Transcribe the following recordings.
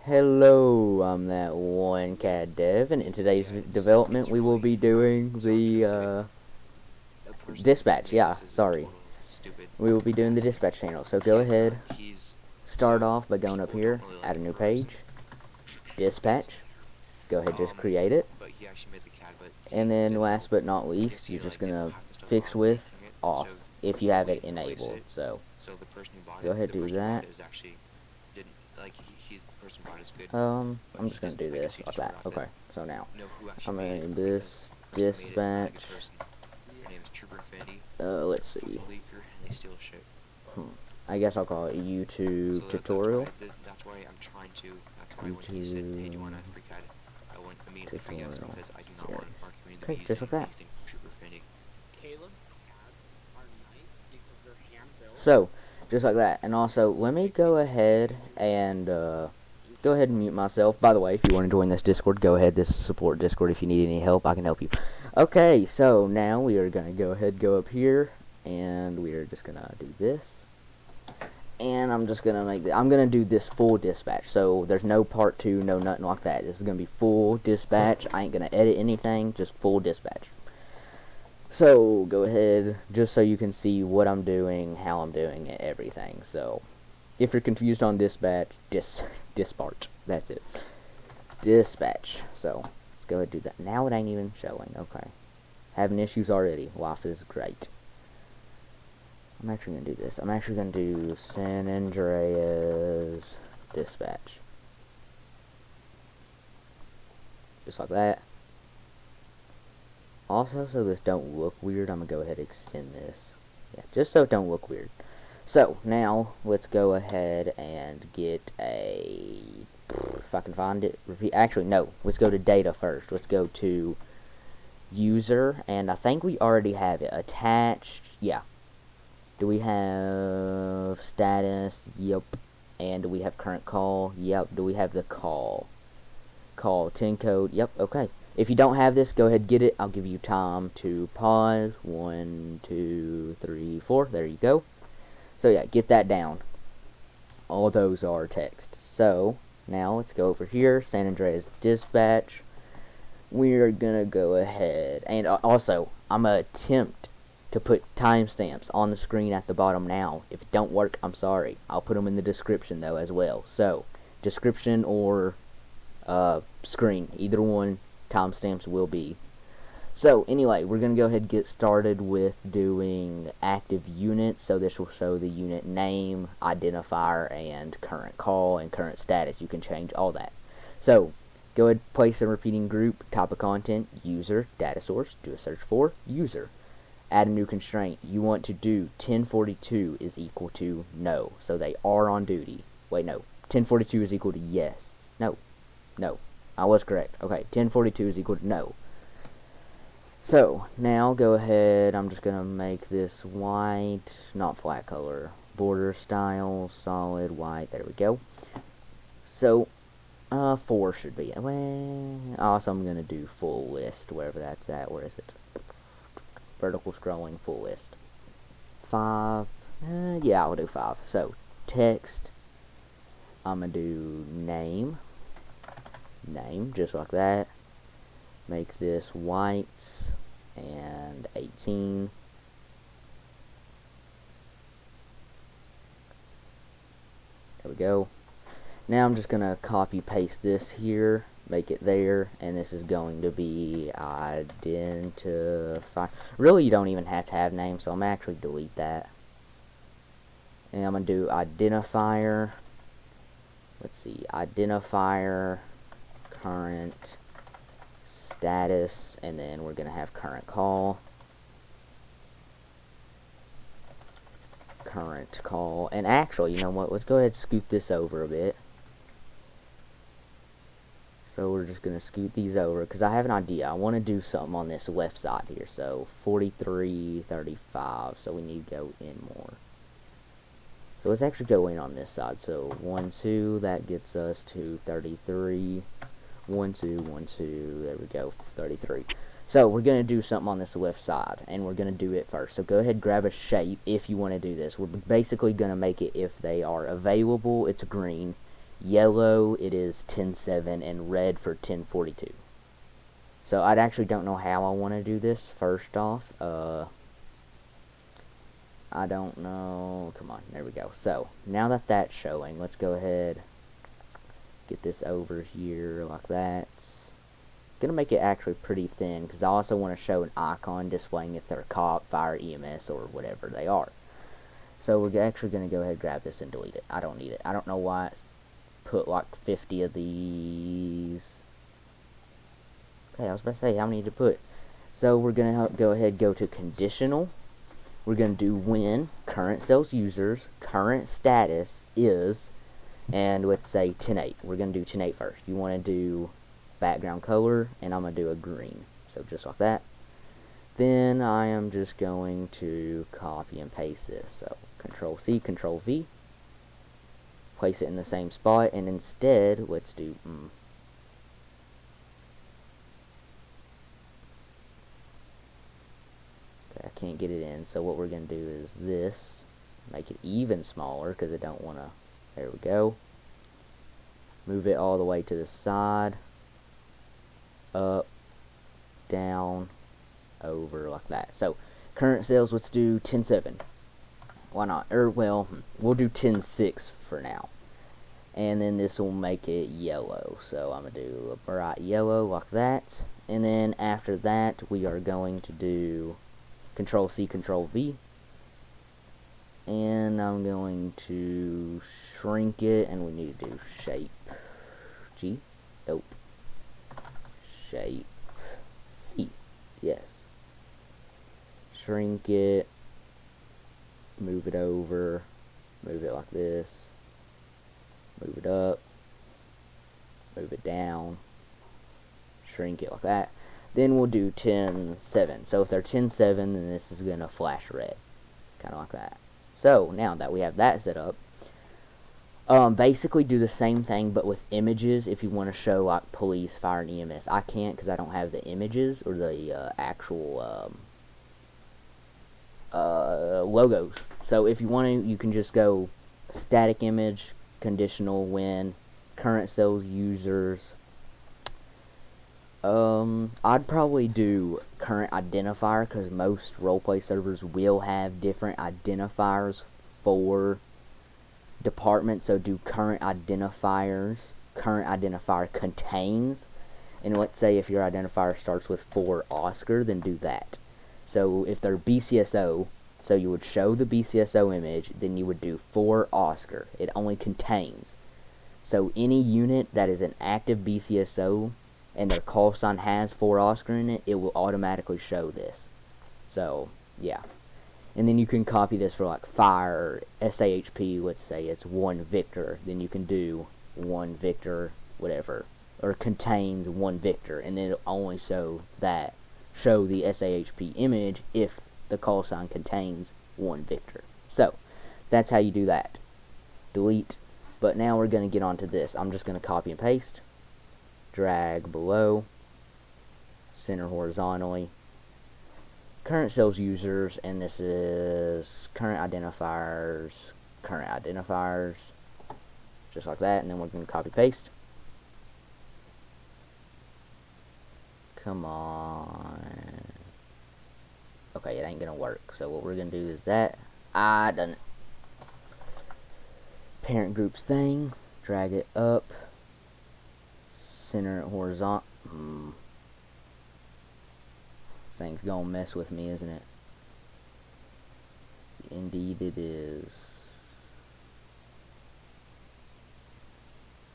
Hello, I'm that one CAD dev, and in today's development we will be doing the dispatch. Yeah, sorry. We will be doing the dispatch channel. So go ahead, start off by going up here, add a new page, dispatch. Go ahead, just create it. And then last but not least, you're just gonna fix with off if you have it enabled. So go ahead, do that. I'm just gonna do this like that. Okay, so now I'm gonna do this dispatch. Let's see. I guess I'll call it YouTube tutorial. YouTube tutorial. Okay, just like that. So, just like that. And also, let me go ahead and mute myself. By the way, if you want to join this Discord, go ahead. This is support Discord. If you need any help, I can help you. Okay, so now we are going to go up here, and we are just going to do this. And I'm just going to I'm going to do this full dispatch. So there's no part 2, no nothing like that. This is going to be full dispatch. I ain't going to edit anything, just full dispatch. So go ahead, just so you can see what I'm doing, how I'm doing it, everything. So if you're confused on dispatch, dispatch. That's it. Dispatch. So let's go ahead and do that. Now it ain't even showing. Okay. Having issues already. Life is great. I'm actually going to do this. I'm actually going to do San Andreas dispatch. Just like that. Also, so this don't look weird, I'm going to go ahead and extend this. Yeah, just so it don't look weird. So, now, let's go ahead and get a... If I can find it. Actually, no. Let's go to data first. Let's go to user, and I think we already have it attached. Yeah. Do we have status? Yep. And do we have current call? Yep. Do we have the call? Call 10 code? Yep. Okay. If you don't have this, go ahead and get it. I'll give you time to pause. 1, 2, 3, 4. There you go. So yeah, get that down. All those are text. So now let's go over here. San Andreas dispatch. We're gonna go ahead and also I'm gonna attempt to put timestamps on the screen at the bottom now. If it don't work, I'm sorry. I'll put them in the description though as well. So description or screen, either one. Timestamps will be. So anyway, we're going to go ahead and get started with doing active units. So this will show the unit name, identifier, and current call and current status. You can change all that. So go ahead, place a repeating group, type of content, user, data source, do a search for user. Add a new constraint. You want to do 1042 is equal to no. So they are on duty. Wait, no. 1042 is equal to yes. No. No. I was correct. Okay, 1042 is equal to no. So, now go ahead, I'm just going to make this white, not flat color, border style, solid white, there we go. So, 4 should be, also I'm going to do full list, wherever that's at, where is it? Vertical scrolling, full list. 5, yeah, I'll do 5. So, text, I'm going to do name, just like that. Make this white and 18. There we go. Now I'm just gonna copy paste this here, make it there, and this is going to be identify. Really, you don't even have to have names, so I'm actually delete that. And I'm gonna do identifier. Let's see, identifier, current status, and then we're going to have current call, and actually, you know what, let's go ahead and scoot this over a bit. So we're just going to scoot these over, because I have an idea. I want to do something on this left side here, so 43, 35, so we need to go in more. So let's actually go in on this side, so 1, 2, that gets us to 33, 1, 2, 1, 2, there we go, 33. So we're going to do something on this left side, and we're going to do it first. So go ahead and grab a shape if you want to do this. We're basically going to make it, if they are available, it's green. Yellow, it is 10.7, and red for 10.42. So I actually don't know how I want to do this. First off, I don't know. Come on, there we go. So now that that's showing, let's go ahead, get this over here like that. Gonna make it actually pretty thin because I also want to show an icon displaying if they're cop, fire, EMS, or whatever they are. So we're actually gonna go ahead and grab this and delete it. I don't need it. I don't know why I put like 50 of these. Okay, I was about to say how many to put. So we're gonna go ahead and go to conditional. We're gonna do when current sales users current status is, and let's say 10.8. We're gonna do 10.8 first. You want to do background color, and I'm going to do a green. So just like that. Then I am just going to copy and paste this. So Control C, Control V. Place it in the same spot, and instead, let's do Okay, I can't get it in. So what we're going to do is this. Make it even smaller because I don't want to. There we go. Move it all the way to the side. Up, down, over, like that. So current sales, let's do 10.7. Why not? Well, we'll do 10.6 for now. And then this will make it yellow. So I'm going to do a bright yellow like that. And then after that, we are going to do Control C, Control V. And I'm going to shrink it, and we need to do shape G. Nope. Shape C. Yes. Shrink it. Move it over. Move it like this. Move it up. Move it down. Shrink it like that. Then we'll do 10.7. So if they're 10.7, then this is going to flash red. Kind of like that. So now that we have that set up, basically do the same thing but with images if you want to show like police, fire, and EMS. I can't because I don't have the images or the actual logos. So if you want to, you can just go static image, conditional when, current sales users. I'd probably do current identifier because most roleplay servers will have different identifiers for department. So do current identifiers. Current identifier contains, and let's say if your identifier starts with for Oscar, then do that. So if they're BCSO, so you would show the BCSO image, then you would do for Oscar. It only contains. So any unit that is an active BCSO and their call sign has for Oscar in it, it will automatically show this. So yeah. And then you can copy this for like fire, SAHP, let's say it's 1 Victor, then you can do 1 Victor, whatever, or contains 1 Victor, and then it'll only show the SAHP image if the call sign contains 1 Victor. So that's how you do that. Delete. But now we're going to get onto this. I'm just going to copy and paste, drag below, center horizontally. Current sales users, and this is current identifiers, just like that, and then we're going to copy paste. Come on. Okay, it ain't going to work. So what we're going to do is that. I done it. Parent groups thing, drag it up, center it horizontal. This thing's gonna mess with me, isn't it? Indeed it is.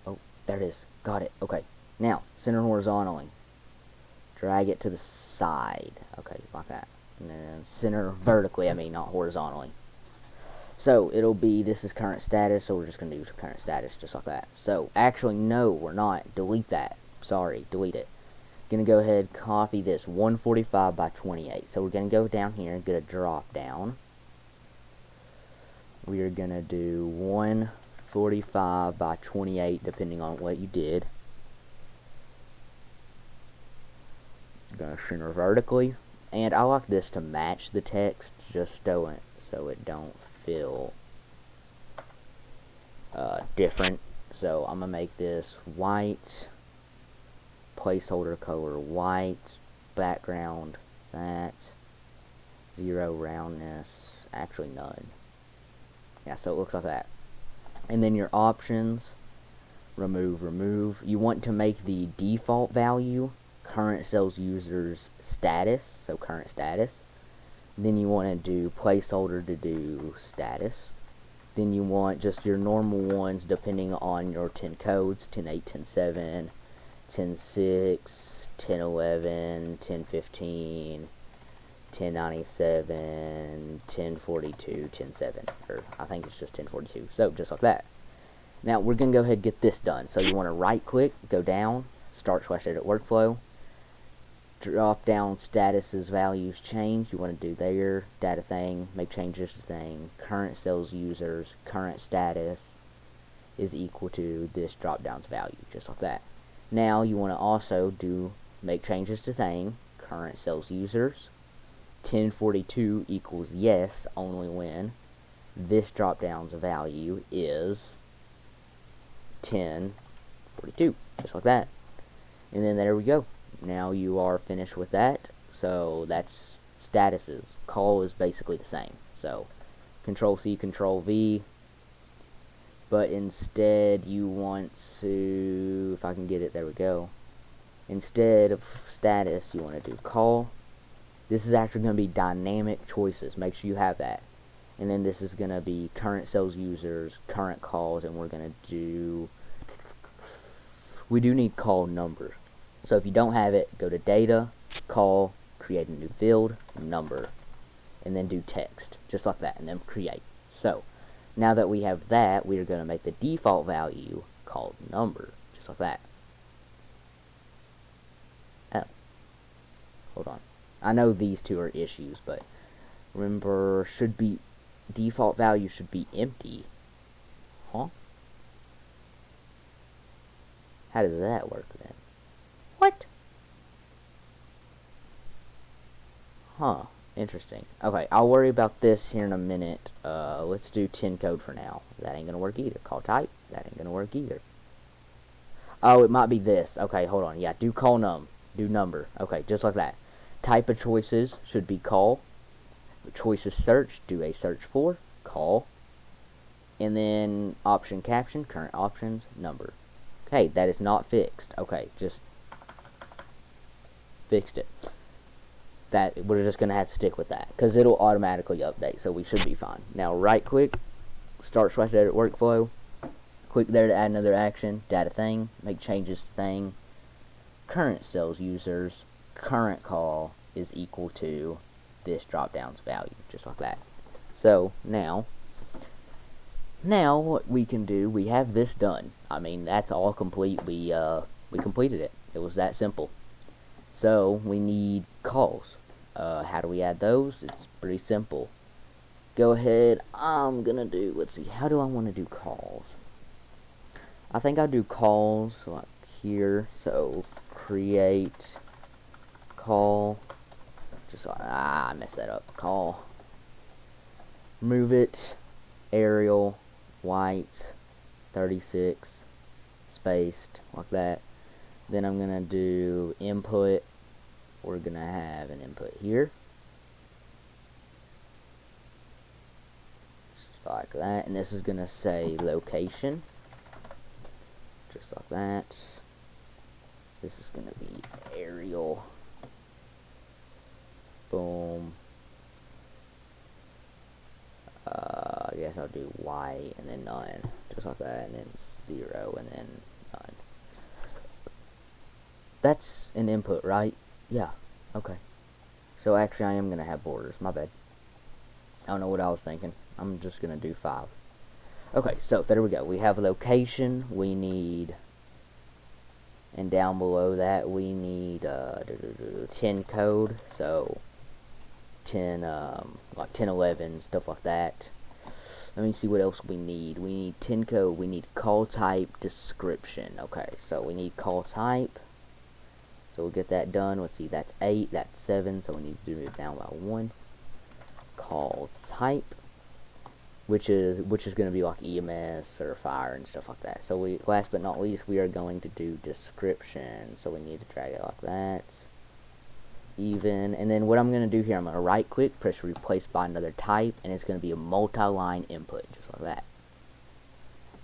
Oh, there it is. Got it. Okay. Now, center horizontally. Drag it to the side. Okay, like that. And then center vertically, I mean, not horizontally. So, it'll be, this is current status, so we're just going to do current status, just like that. So, actually, no, we're not. Delete that. Sorry, delete it. Going to go ahead, copy this, 145 by 28. So, we're going to go down here and get a drop down. We are going to do 145 by 28, depending on what you did. Going to center vertically. And I like this to match the text, just so it don't feel different. So I'm gonna make this white, placeholder color white, background that, 0 roundness, actually none. Yeah, so it looks like that. And then your options, remove. You want to make the default value current sales users status, so current status. Then you want to do placeholder to do status. Then you want just your normal ones depending on your 10 codes, 10.8, 10.7, 10.6, 10.11, 10.15, 10.97, 10.42, 10.7, or I think it's just 10.42, so just like that. Now we're going to go ahead and get this done. So you want to right click, go down, start/edit workflow, drop down statuses, values, change. You want to do there, data thing, make changes to thing, current sales users, current status is equal to this drop down's value, just like that. Now you want to also make changes to thing, current sales users, 1042 equals yes only when this drop down's value is 1042, just like that. And then there we go. Now you are finished with that. So that's statuses. Call is basically the same. So Control C, Control V. But instead you want to, if I can get it, there we go. Instead of status, you want to do call. This is actually going to be dynamic choices. Make sure you have that. And then this is going to be current sales users, current calls, and we're going to do, we do need call number. So if you don't have it, go to data, call, create a new field, number, and then do text, just like that, and then create. So now that we have that, we are going to make the default value called number, just like that. Oh, hold on. I know these two are issues, but remember, default value should be empty. Huh? How does that work then? What? Huh. Interesting. Okay, I'll worry about this here in a minute. Let's do 10 code for now. That ain't gonna work either. Call type. That ain't gonna work either. Oh, it might be this. Okay, hold on. Yeah, do call num. Do number. Okay, just like that. Type of choices should be call. Choices search, do a search for, call. And then option caption, current options, number. Okay, that is not fixed. Okay, just fixed it. That we're just gonna have to stick with that because it'll automatically update, so we should be fine. Now right click, start/edit workflow, click there to add another action, data thing, make changes to thing, current sales users, current call is equal to this drop down's value, just like that. So now what we can do, we have this done. I mean, that's all complete. We completed it. It was that simple. So we need calls. How do we add those? It's pretty simple. Go ahead. I'm gonna do, let's see, how do I want to do calls? I think I'll do calls like here. So create call. Just I messed that up. Call. Move it. Arial. White. 36. Spaced like that. Then I'm gonna do input. We're gonna have an input here, just like that, and this is gonna say location, just like that. This is gonna be aerial. Boom. I guess I'll do white and then none, just like that, and then 0 and then none. That's an input, right? Yeah, okay. So actually I am going to have borders, my bad. I don't know what I was thinking. I'm just going to do 5. Okay, so there we go. We have location, we need, and down below that we need 10 code, so 10, like 10, 11, stuff like that. Let me see what else we need. We need 10 code, we need call type description. Okay, so we need call type. So we'll get that done. Let's see, that's 8, that's 7, so we need to move down by 1. Call type. which is going to be like EMS or fire and stuff like that. So we, last but not least, we are going to do description. So we need to drag it like that, even, and then what I'm going to do here, I'm going to right click, press replace by another type, and it's going to be a multi-line input, just like that.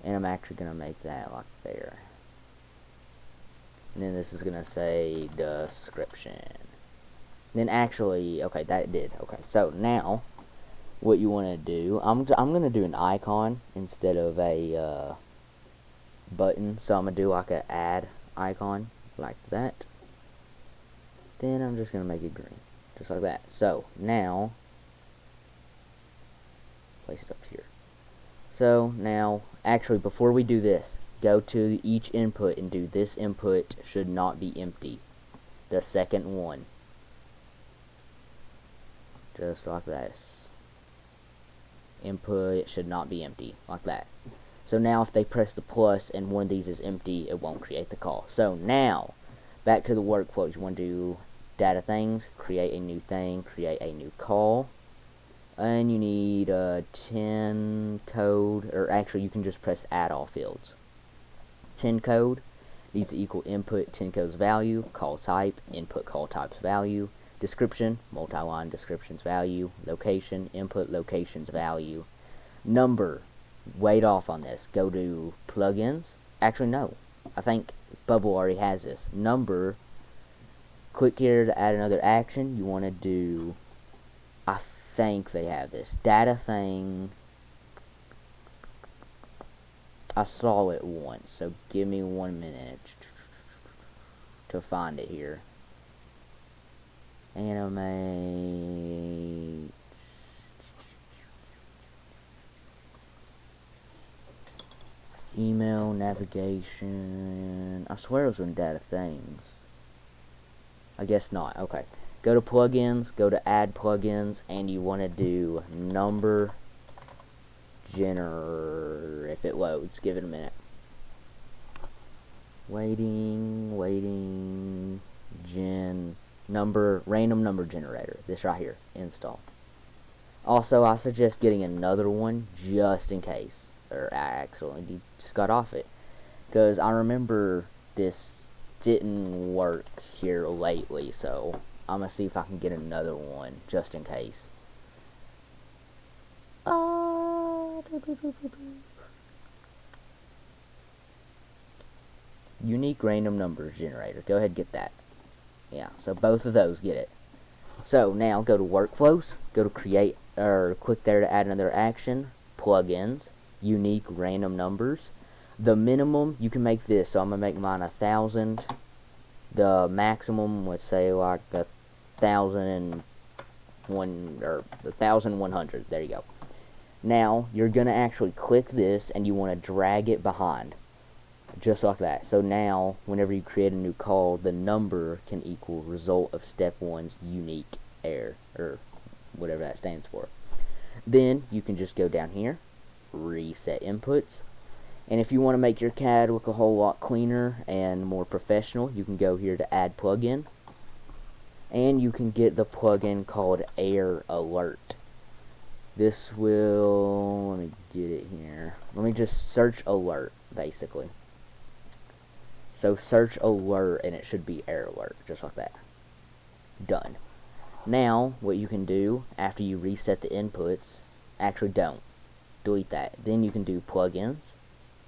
And I'm actually going to make that like there. And then this is going to say description. Then actually, okay, that did. Okay, so now what you want to do, I'm going to do an icon instead of a button. So I'm going to do like an add icon like that. Then I'm just going to make it green, just like that. So now, place it up here. So now, actually, before we do this, go to each input and do this input should not be empty. The second one. Just like this. Input should not be empty, like that. So now if they press the plus and one of these is empty, it won't create the call. So now, back to the workflows. You want to do data things, create a new thing, create a new call. And you need 10 code, or actually you can just press add all fields. 10 code needs to equal input 10 code's value, call type, input call type's value, description, multi-line description's value, location, input location's value, number, wait off on this, go to plugins, actually no, I think Bubble already has this, number, click here to add another action, you want to do, I think they have this, data thing, I saw it once, so give me 1 minute to find it here. Animate. Email, navigation. I swear it was in data things. I guess not. Okay. Go to plugins, go to add plugins, and you want to do number gener. If it loads, give it a minute. Waiting, random number generator. This right here, install. Also, I suggest getting another one just in case, or I accidentally just got off it, because I remember this didn't work here lately, so I'm gonna see if I can get another one just in case. Unique random numbers generator. Go ahead and get that. Yeah, so both of those, get it. So now go to workflows, go to create, or click there to add another action, plugins, unique random numbers. The minimum, you can make this, so I'm going to make mine 1,000. The maximum, let's say like 1,001, or 1,100, there you go. Now, you're going to actually click this, and you want to drag it behind. Just like that. So now, whenever you create a new call, the number can equal result of step 1's unique error, or whatever that stands for. Then, you can just go down here, reset inputs, and if you want to make your CAD look a whole lot cleaner and more professional, you can go here to add plugin, and you can get the plugin called Error Alert. This will, let me get it here, let me just search alert, basically. So search alert, and it should be error alert, just like that. Done. Now, what you can do, after you reset the inputs, actually don't. Delete that. Then you can do plugins,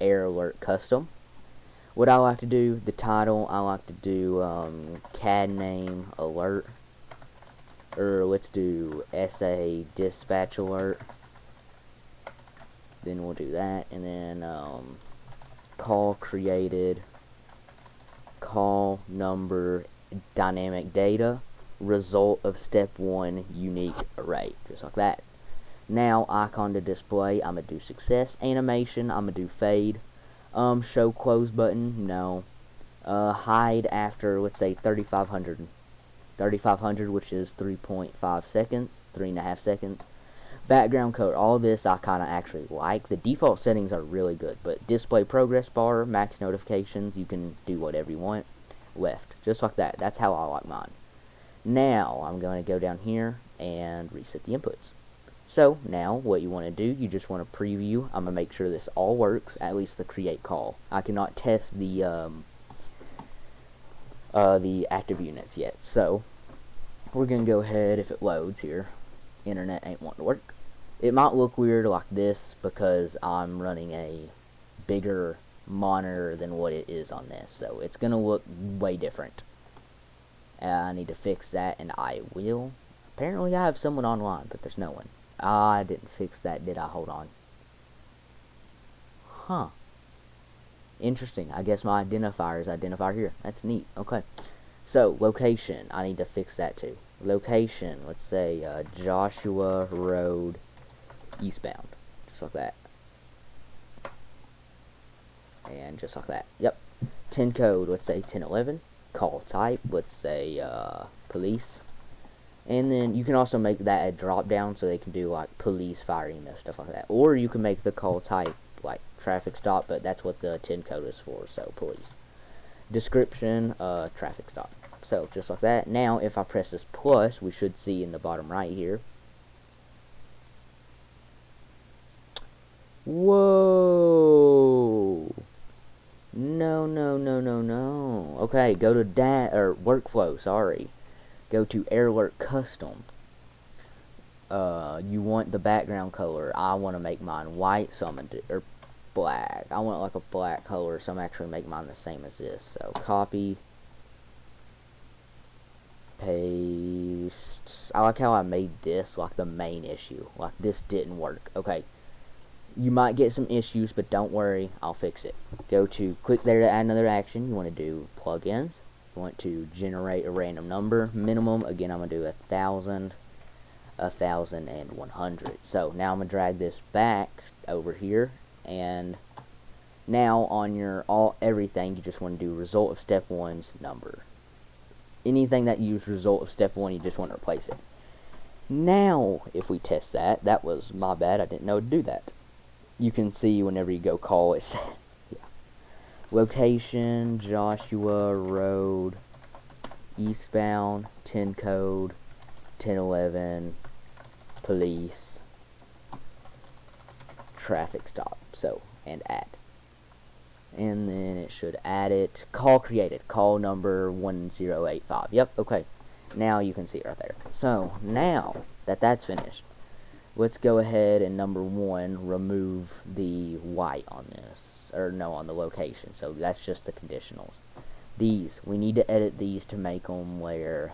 error alert custom. What I like to do, the title, I like to do CAD name alert. Or let's do SA dispatch alert. Then we'll do that. And then call created, call number, dynamic data, result of step 1 unique array, just like that. Now icon to display, I'm gonna do success. Animation, I'm gonna do fade. Show close button, no. Hide after, let's say 3,500, which is 3.5 seconds, 3.5 seconds. Background color, all this I kind of actually like. The default settings are really good, but display progress bar, max notifications, you can do whatever you want. Left, just like that. That's how I like mine. Now I'm going to go down here and reset the inputs. So now what you want to do, you just want to preview. I'm going to make sure this all works, at least the create call. I cannot test the active units yet. So we're going to go ahead, if it loads here, internet ain't wanting to work. It might look weird like this because I'm running a bigger monitor than what it is on this, so it's going to look way different. I need to fix that, and I will. Apparently I have someone online, but there's no one. I didn't fix that, did I? Hold on. Huh. Interesting. I guess my identifier is identifier here. That's neat. Okay. So, location. I need to fix that too. Location. Let's say Joshua Road eastbound. Just like that. And just like that. Yep. 10 code. Let's say 1011. Call type. Let's say police. And then you can also make that a drop down so they can do like police, fire, email, stuff like that. Or you can make the call type like traffic stop, but that's what the 10 code is for, so police. Description, traffic stop. So just like that. Now if I press this plus, we should see in the bottom right here. Whoa! No. Okay, go to workflow, sorry. Go to Airwork Custom. You want the background color. I want to make mine white, so I'm gonna do, or black. I want like a black color, so I'm actually make mine the same as this. So copy, paste. I like how I made this like the main issue. Like this didn't work. Okay, you might get some issues, but don't worry, I'll fix it. Click there to add another action. You want to do plugins. Want to generate a random number minimum. Again, I'm gonna do 1,000, 1,000, and 100. So now I'm gonna drag this back over here, and now on your everything, you just want to do result of step 1's number. Anything that use result of step 1, you just want to replace it. Now if we test that, that was my bad, I didn't know to do that. You can see whenever you go call, it says location, Joshua Road, eastbound, 10 code, 1011, police, traffic stop. So, and add. And then it should add it. Call created. Call number 1085. Yep, okay. Now you can see it right there. So, now that that's finished, let's go ahead and number 1, remove the white on this. Or no, on the location. So that's just the conditionals. These, we need to edit these to make them where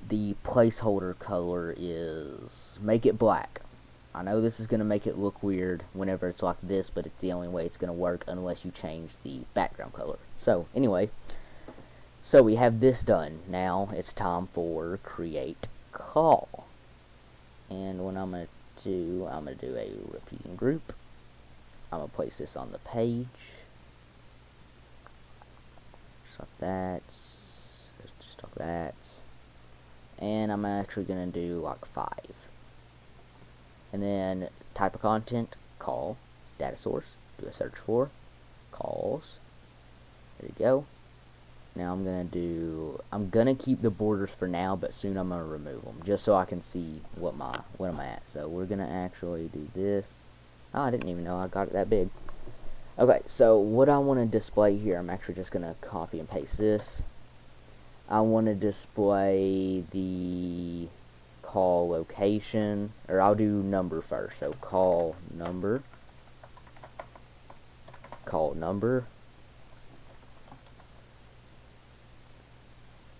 the placeholder color is, make it black. I know this is going to make it look weird whenever it's like this, but it's the only way it's going to work unless you change the background color. So anyway, so we have this done. Now it's time for create call. And what I'm going to do a repeating group. I'm going to place this on the page. Just like that. Just like that. And I'm actually going to do like 5. And then type of content, call, data source, do a search for, calls. There you go. Now I'm going to keep the borders for now, but soon I'm going to remove them, just so I can see what I'm at. So we're going to actually do this. Oh, I didn't even know I got it that big. Okay, so what I want to display here, I'm actually just going to copy and paste this. I want to display the call location, or I'll do number first. So call number,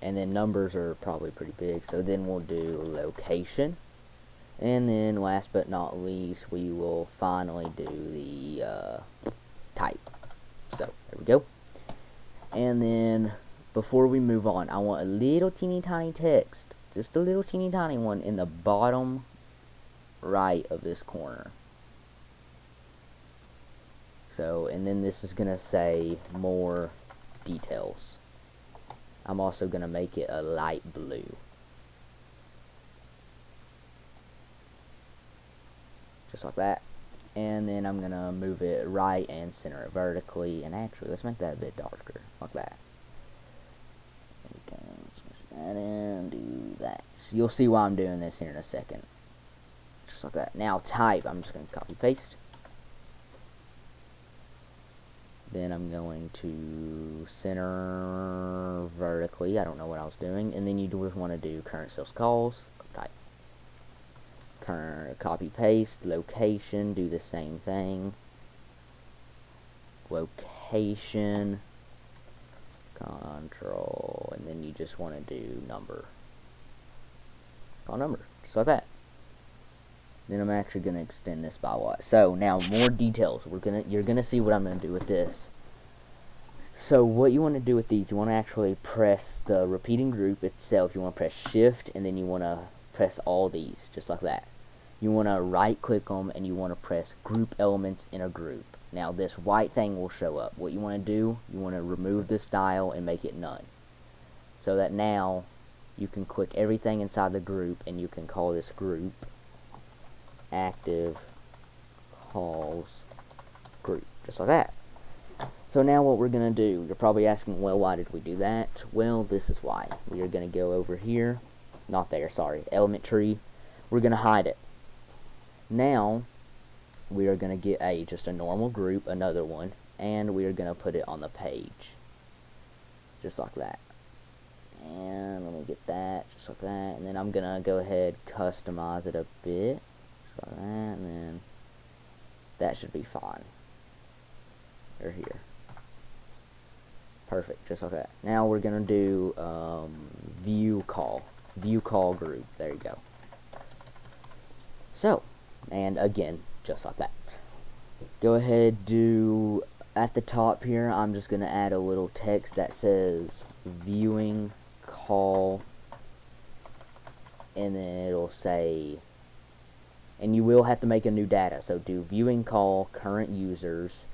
and then numbers are probably pretty big, so then we'll do location. And then last but not least, we will finally do the type. So there we go. And then before we move on, I want a little teeny tiny text, just a little teeny tiny one in the bottom right of this corner. So, and then this is going to say more details. I'm also going to make it a light blue. Just like that. And then I'm going to move it right and center it vertically. And actually, let's make that a bit darker. Like that. There we go. Let's push that in. Do that. So you'll see why I'm doing this here in a second. just like that. Now type, I'm just going to copy paste. Then I'm going to center vertically. I don't know what I was doing. And then you just want to do current sales calls. Type. Copy paste. Location. Do the same thing. Location. Control. And then you just want to do number. Call number. Just like that. Then I'm actually going to extend this by what? So now more details. You're gonna see what I'm gonna do with this. So what you want to do with these, you want to actually press the repeating group itself. You want to press shift and then you want to press all these just like that. You want to right click them and you want to press group elements in a group. Now this white thing will show up. What you want to do, you want to remove the style and make it none. So that now you can click everything inside the group and you can call this group active calls group, just like that. So now what we're going to do, you're probably asking, well, why did we do that? Well, this is why. We are going to go over here, not there, sorry, element tree. We're going to hide it. Now we are going to get just a normal group, another one, and we are going to put it on the page, just like that. And let me get that, just like that, and then I'm going to go ahead customize it a bit. Like that, and then that should be fine. Or here. Perfect, just like that. Now we're gonna do view call group. There you go. So, and again, just like that. Go ahead, do at the top here. I'm just gonna add a little text that says viewing call, and then it'll say. And you will have to make a new data. So do viewing call current users,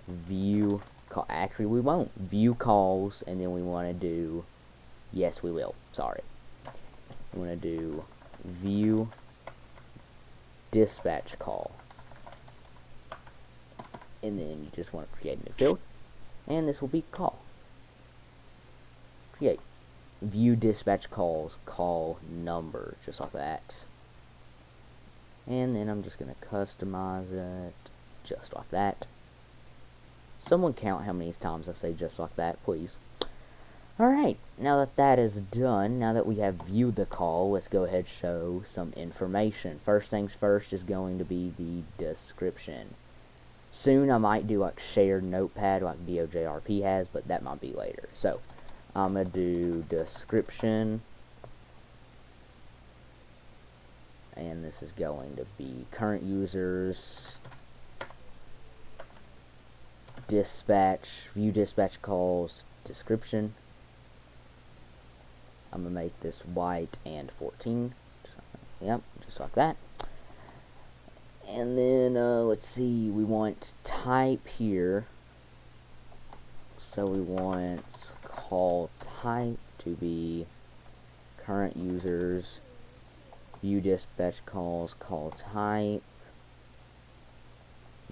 view call. Actually, we won't. View calls, and then we want to do. Yes, we will. Sorry. We want to do view dispatch call, and then you just want to create a new field, and this will be call. Create view dispatch calls call number, just like that. And then I'm just going to customize it just like that. Someone count how many times I say just like that, please. Alright, now that that is done, now that we have viewed the call, let's go ahead and show some information. First things first is going to be the description. Soon I might do like shared notepad like DOJRP has, but that might be later. So, I'm going to do description. And this is going to be current users, dispatch, view dispatch calls, description. I'm going to make this white and 14. Yep, just like that. And then, let's see, we want type here. So we want call type to be current users, view dispatch calls, call type,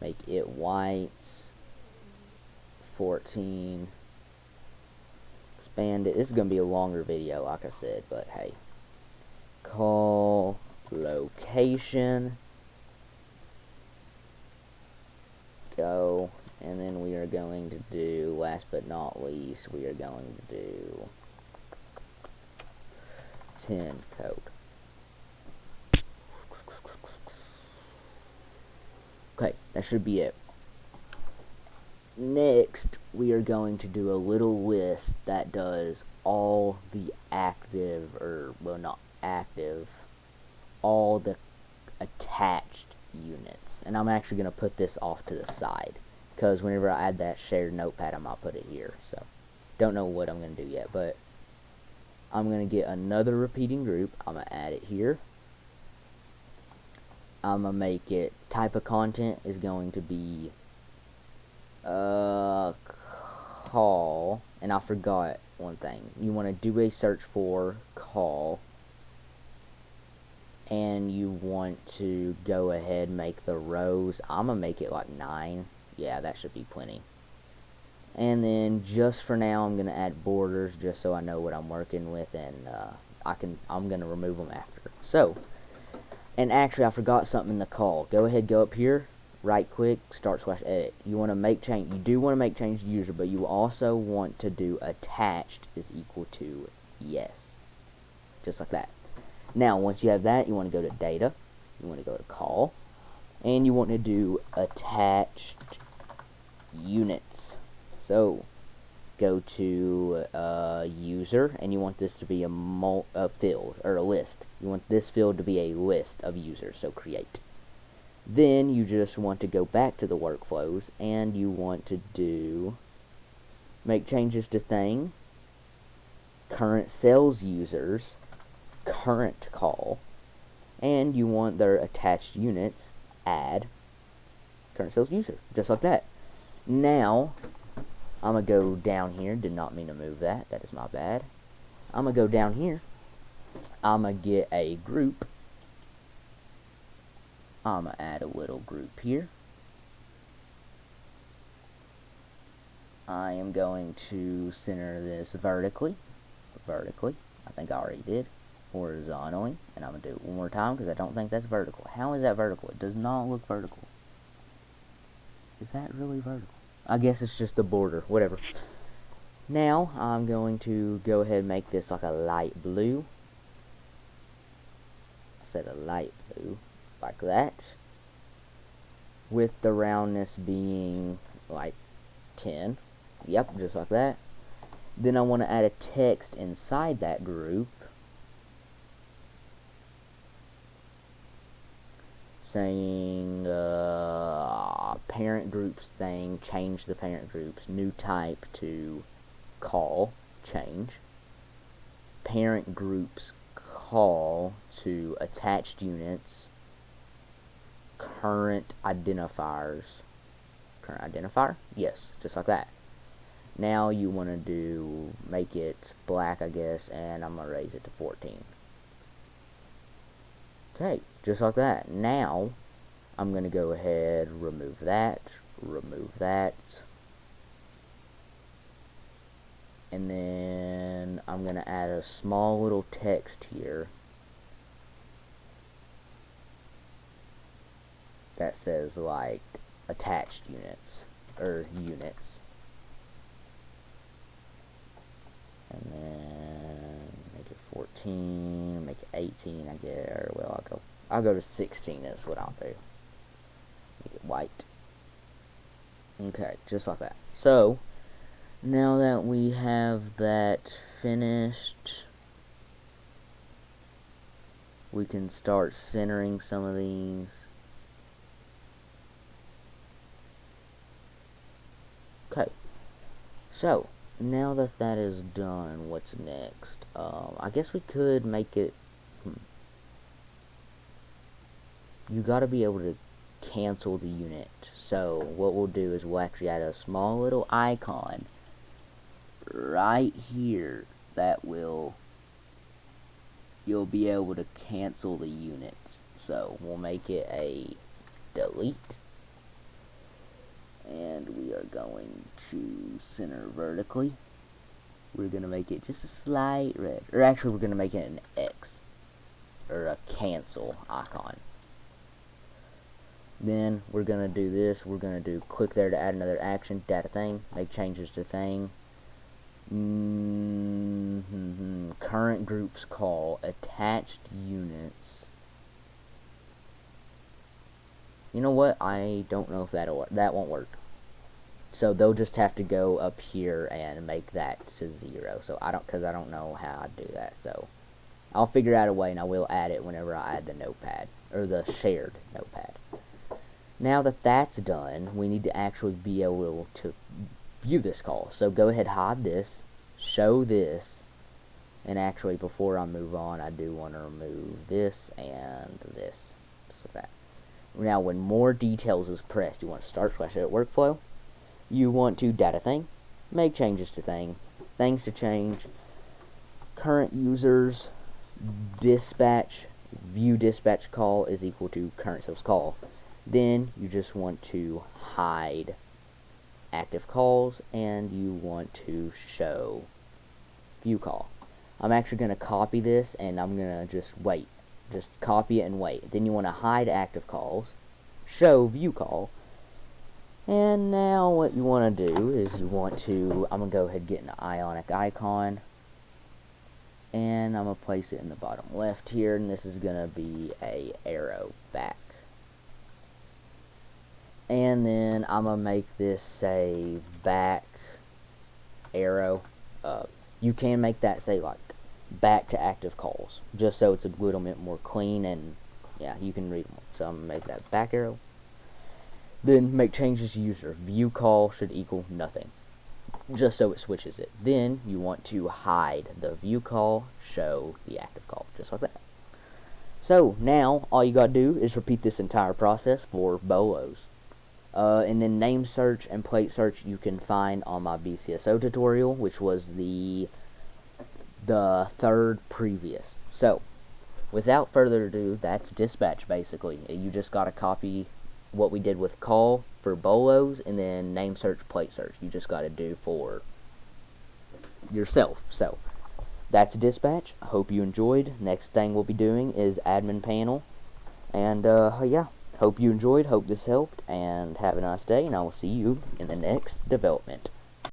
make it white, 14, expand it. This is going to be a longer video, like I said, but hey. Call location, go, and then we are going to do, last but not least, we are going to do 10 code. Okay, that should be it. Next, we are going to do a little list that does all the active, or, well, not active, all the attached units. And I'm actually going to put this off to the side, because whenever I add that shared notepad, I might put it here. So, don't know what I'm going to do yet, but I'm going to get another repeating group. I'm going to add it here. I'm going to make it, type of content is going to be call, and I forgot one thing. You want to do a search for call, and you want to go ahead and make the rows. I'm going to make it like 9. Yeah, that should be plenty. And then just for now, I'm going to add borders just so I know what I'm working with, and I'm going to remove them after. So, And actually, I forgot something in the call. Go ahead, go up here, right click, start / edit. You want to make change. You do want to make change to user, but you also want to do attached is equal to yes, just like that. Now, once you have that, you want to go to data, you want to go to call, and you want to do attached units. So go to user, and you want this to be a field or a list. You want this field to be a list of users, so create. Then you just want to go back to the workflows, and you want to do make changes to thing, current sales users, current call, and you want their attached units, add current sales user, just like that. Now I'm going to go down here. Did not mean to move that. That is my bad. I'm going to go down here. I'm going to get a group. I'm going to add a little group here. I am going to center this vertically. I think I already did. Horizontally. And I'm going to do it one more time because I don't think that's vertical. How is that vertical? It does not look vertical. Is that really vertical? I guess it's just a border, whatever. Now, I'm going to go ahead and make this like a light blue. I said a light blue, like that. With the roundness being like 10. Yep, just like that. Then I want to add a text inside that group, saying parent groups thing, change the parent groups, new type to call, change. Parent groups call to attached units, current identifiers. Current identifier? Yes, just like that. Now you want to do, make it black, I guess, and I'm going to raise it to 14. Okay, just like that. Now, I'm going to go ahead, remove that, and then I'm going to add a small little text here that says, like, attached units, or units. And then make it 14, make it 18, I guess, or well, I'll go to 16 is what I'll do. Make it white. Okay, just like that. So, now that we have that finished, we can start centering some of these. Okay, so now that that is done, what's next? I guess we could make it. You got to be able to cancel the unit. So what we'll do is we'll actually add a small little icon right here that will, you'll be able to cancel the unit. So we'll make it a delete, and we are going to center vertically. We're going to make it just a slight red, or actually we're going to make it an X, or a cancel icon. Then we're going to do this. We're going to do click there to add another action, data thing, make changes to thing. Current groups call, attached units. You know what? I don't know if that won't work. So they'll just have to go up here and make that to 0. So because I don't know how I do that. So I'll figure out a way, and I will add it whenever I add the notepad, or the shared notepad. Now that that's done, we need to actually be able to view this call. So go ahead, hide this, show this, and actually before I move on, I do want to remove this and this, just like that. Now when more details is pressed, you want to start / edit workflow. You want to data thing, make changes to thing, things to change, current users, dispatch, view dispatch call is equal to current sales call. Then you just want to hide active calls, and you want to show view call. I'm actually going to copy this, and I'm going to just wait. Just copy it and wait. Then you want to hide active calls, show view call, and now what you want to do is I'm going to go ahead and get an ionic icon, and I'm going to place it in the bottom left here, and this is going to be a arrow back. And then I'm going to make this say back arrow. You can make that say like back to active calls, just so it's a little bit more clean, and yeah, you can read more. So I'm going to make that back arrow. Then make changes to user. View call should equal nothing, just so it switches it. Then you want to hide the view call, show the active call, just like that. So now all you gotta do is repeat this entire process for bolos. And then name search and plate search you can find on my BCSO tutorial, which was the third previous. So without further ado, that's dispatch basically. You just gotta copy what we did with call for bolos, and then name search, plate search you just gotta do for yourself. So that's dispatch. I hope you enjoyed. Next thing we'll be doing is admin panel, and yeah, hope you enjoyed, hope this helped, and have a nice day, and I will see you in the next development.